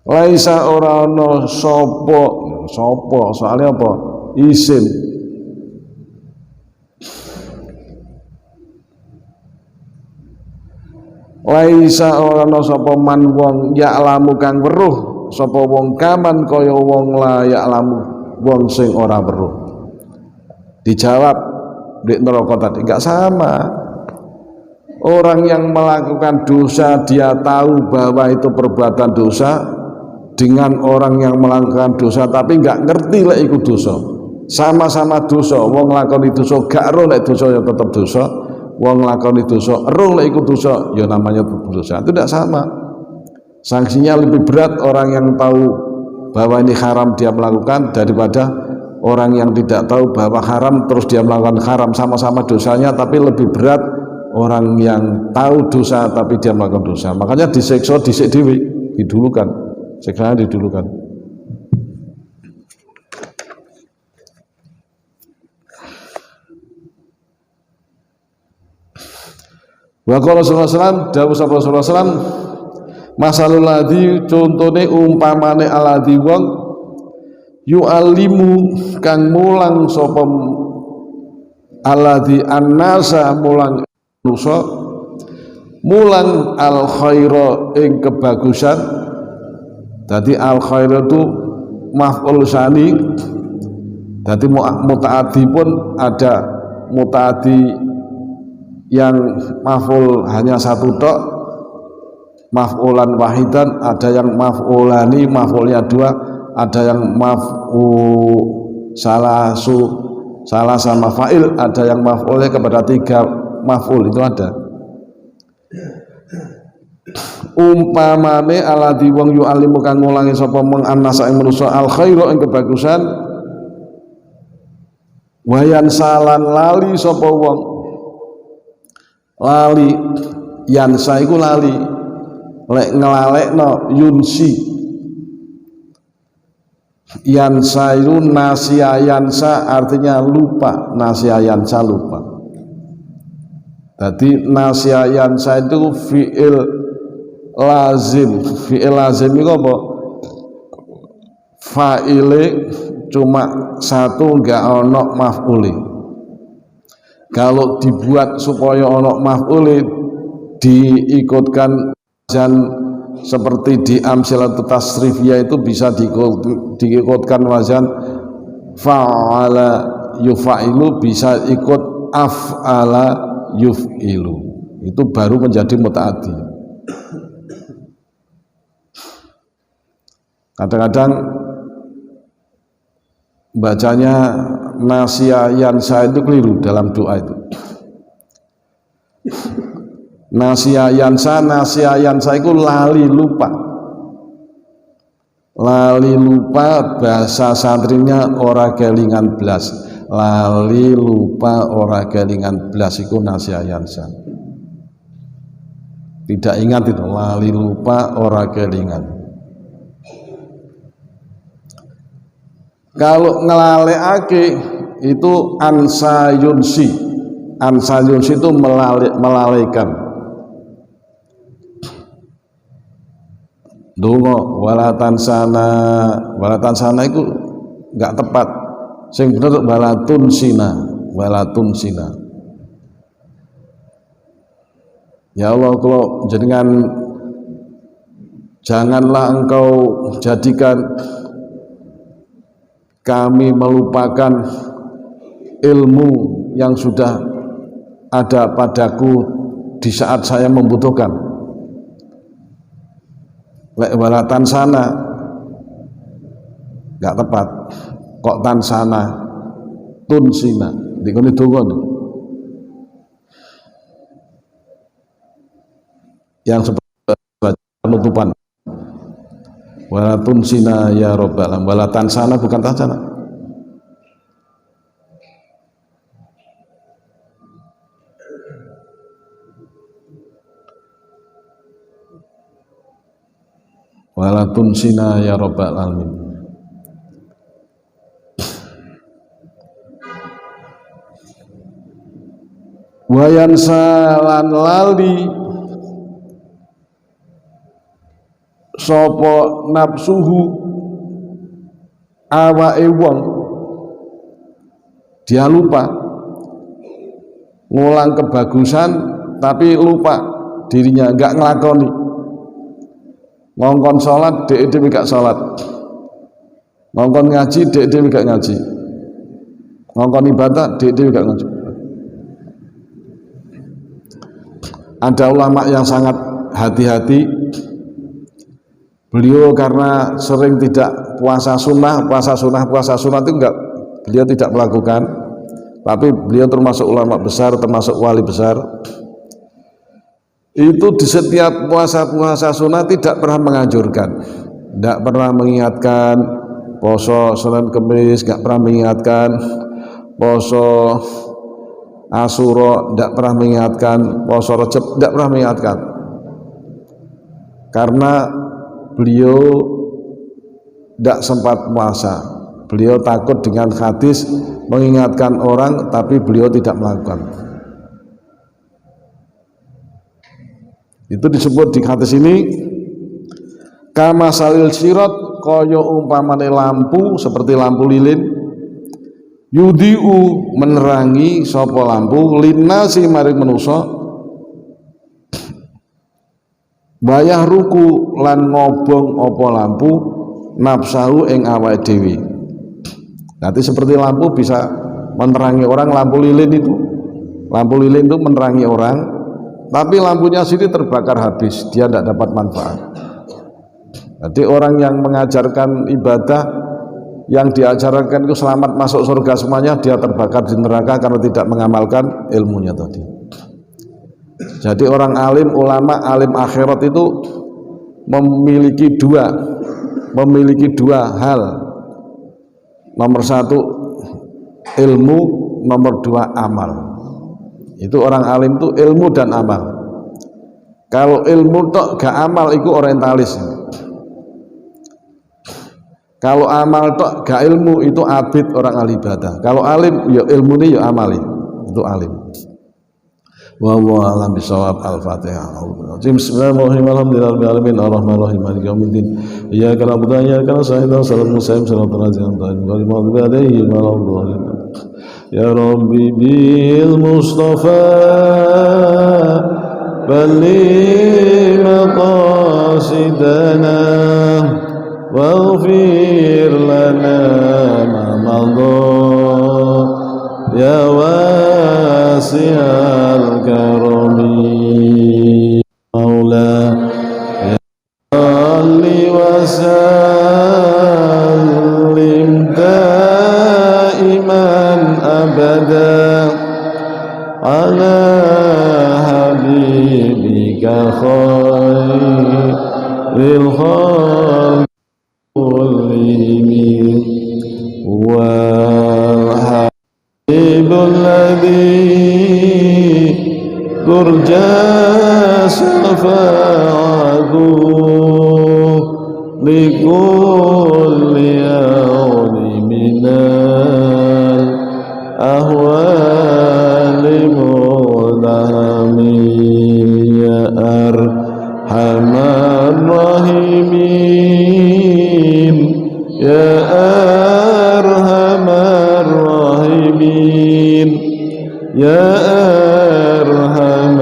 S1: Laisa ora ana sapa, soalnya apa? Isim. Laisa ora ana sapa man wong ya'lamu kang weruh, sapa wong kaman kaya wong la ya'lamu, wong sing ora weruh. Dijawab di neraka tadi enggak sama. Orang yang melakukan dosa dia tahu bahwa itu perbuatan dosa, dengan orang yang melakukan dosa tapi nggak ngerti lek iku dosa. Sama-sama dosa. Wong nglakoni dosa gak ero lek dosa ya tetap dosa. Wong nglakoni dosa ero lek iku dosa ya namanya dosa. Itu tidak sama. Sanksinya lebih berat orang yang tahu bahwa ini haram dia melakukan daripada orang yang tidak tahu bahwa haram terus dia melakukan haram. Sama-sama dosanya tapi lebih berat orang yang tahu dosa tapi dia melakukan dosa. Makanya disiksa dhisik dhewe, didulukan. Siksanya didulukan. Wa qala sallallahu alaihi wasallam, dawuh sallallahu alaihi wasallam, masalul ladzi contone umpamane aladzi wong yu'allimu kang mulang sapa aladzi annasa mulang nusa, mulang al khaira ing kebagusan. Jadi al khaira itu maf'ul tsani. Jadi mutaaddi pun ada mutaaddi yang maf'ul hanya satu tok, maf'ulan wahidan, ada yang maf'ulani, maf'ulnya dua, ada yang salah sama fa'il, ada yang maf'ulnya kepada tiga maf'ul, itu ada. Umpamane alladzi wong yu'allimu kang ngulangi sapa mung annasa ing manusa al khairu ing kebagusan, wayan salan lali sapa wong, lali yansa iku lali, lek ngelalekno yunsi, yansa itu nasya yansa artinya lupa, nasya yansa lupa. Jadi nasya yansa itu fi'il lazim. Fi'il lazim itu apa? Fa'ile cuma satu, enggak ono maf'uli. Kalau dibuat supaya ono maf'uli, diikutkan dan seperti di amsilatut tasrifiyah itu bisa diikutkan wazan fa'ala yufa'ilu, bisa ikut af'ala yuf'ilu, itu baru menjadi mutaaddi. Kadang-kadang bacanya nasya yansa itu keliru dalam doa itu. Nasya yansa itu lali lupa. Lali lupa bahasa santrinya ora kelingan blas. Lali lupa ora kelingan blas iku nasya yansa. Tidak ingat itu, lali lupa ora kelingan. Kalau ngelalekake itu ansa yunsi itu melalaikan. Dongo walatan sana itu nggak tepat. Sing bener walatun sina. Ya Allah, kalau jenengan janganlah engkau jadikan kami melupakan ilmu yang sudah ada padaku di saat saya membutuhkan. Lek walatan sana nggak tepat, kok tan sana tun sina dikoni dongon yang seperti penutupan walatun sina ya robbal alam. Walatan sana bukan tan sana. Walatun sina ya robbal alamin. Wayansa lan lali sopo nafsuhu awake wong, dia lupa ngulang kebagusan tapi lupa dirinya, enggak ngelakoni. Ngongkon sholat, dek gak sholat. Ngongkon ngaji, dek gak ngaji. Ngongkon ibadah, dek gak ngaji. Ada ulama yang sangat hati-hati. Beliau karena sering tidak puasa sunnah itu enggak, beliau tidak melakukan. Tapi beliau termasuk ulama besar, termasuk wali besar. Itu di setiap puasa sunnah tidak pernah menganjurkan, tidak pernah mengingatkan poso Senin Kemis, tidak pernah mengingatkan poso Asyura, tidak pernah mengingatkan poso Rejab, tidak pernah mengingatkan, karena beliau tidak sempat puasa. Beliau takut dengan hadis mengingatkan orang tapi beliau tidak melakukan. Itu disebut di hadis ini kama salil sirat, koyo umpamane lampu, seperti lampu lilin, yudiu menerangi sopo lampu, linnasi maring manusa, bayah ruku lan ngobong opo lampu, nafsahu ing awake dhewe. Nanti seperti lampu bisa menerangi orang, lampu lilin itu menerangi orang, tapi lampunya sini terbakar habis, dia tidak dapat manfaat. Jadi orang yang mengajarkan ibadah, yang diajarkan itu selamat masuk surga semuanya, dia terbakar di neraka karena tidak mengamalkan ilmunya tadi. Jadi orang alim, ulama, alim akhirat itu memiliki dua hal. Nomor satu ilmu, nomor dua amal. Itu orang alim itu ilmu dan amal. Kalau ilmu tok gak amal itu orientalis. Kalau amal tok gak ilmu itu abid, orang ahli ibadah. Kalau alim ya ilmu ini ya amali, itu alim. Wallahu a'lam bishawab. Al-Fatihah. Bismillahirrahmanirrahim. Alhamdulillahirabbil alamin arrahmanirrahim maliki yaumiddin. Iyyaka na'budu wa iyyaka nasta'in. Shiratal mustaqim shiratal ladzina an'amta 'alaihim ghairil maghdubi 'alaihim waladdallin. Ya Rabbi bil Mustafa balligh maqasidana waghfir lana ma madha ya واسع الكرم مولاي صل وسلم دائما أبدا على حبيبك خير الخلق كلهم والحبيب الذي ترجى شفاعته لكل يوم من الأهوال ملهم يا أرحم الراحمين يا أرحم الراحمين يا أرحم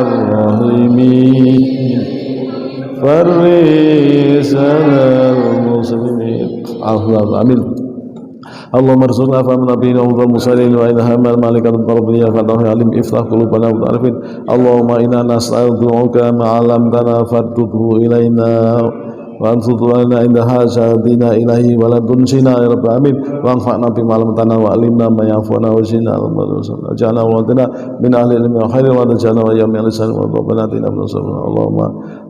S1: الراحمين فرج على المسلمين آمين اللهم ارزقنا فهم نبينا وفهم المرسلين وإن هم الملكة الضربية فتح علم افتح قلوبنا وتعرفين اللهم إنا نستودعك ما علمتنا فردده إلينا وأنصت لنا عند حاجاتنا إليه ولا تنسنا يا رب العالمين وانفعنا بما علمتنا وعلمنا ما ينفعنا وزدنا اجعلنا وولدنا من أهل العلم والخير وتجعلنا وإياهم من أهل السلام ربنا آتنا من لدنك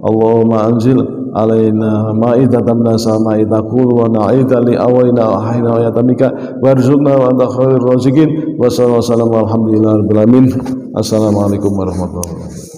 S1: اللهم أنزل علينا مائدة من السماء تقول ونعيد لأولنا وآخرنا ويتمك وارزقنا وأنت خير الرازقين والصلاة والسلام والحمد لله رب العالمين. السلام عليكم warahmatullahi wabarakatuh.